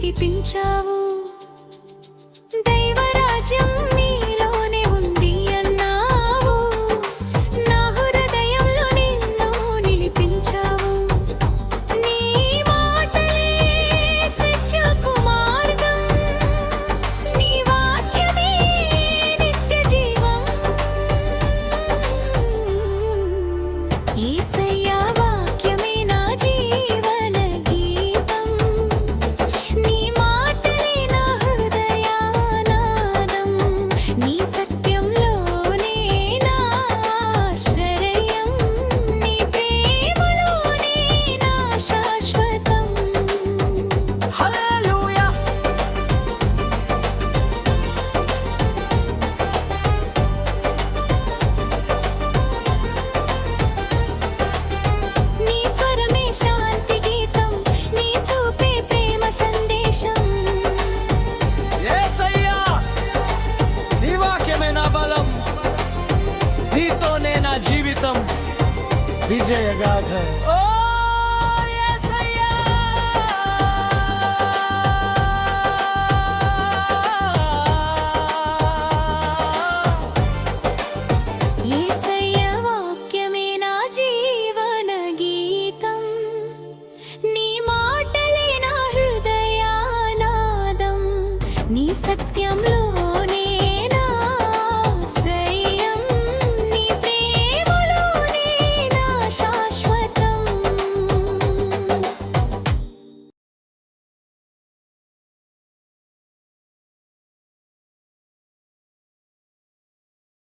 విడిపించావు. దైవరాజ్యం నీలోనే ఉంది అన్నావు. నా హృదయంలో నిన్ను నిలిపించావు. నీ మాటలే సత్యపు మార్గం. నీ వాక్యమే నిత్య జీవం. యేసయ్యా వాక్యమే నా జీవన గీతం. నీ మాటలే నా హృదయానాదం. నీ సత్యంలోనే నా ఆశ్రయం. నీ ప్రేమలోనే నా శాశ్వతం. హల్లెలూయా నీ స్వరమే శాంతి గీతం. నీ చూపే ప్రేమ సందేశం. యేసయ్యా నీ వాక్యమే నా బలం, నీతోనే నా జీవితం విజయగాథ. ఓ యేసయ్యా యేసయ్య వాక్యమే నా జీవన గీతం. నీ మాటలే నా హృదయానాదం. నీ సత్యంలో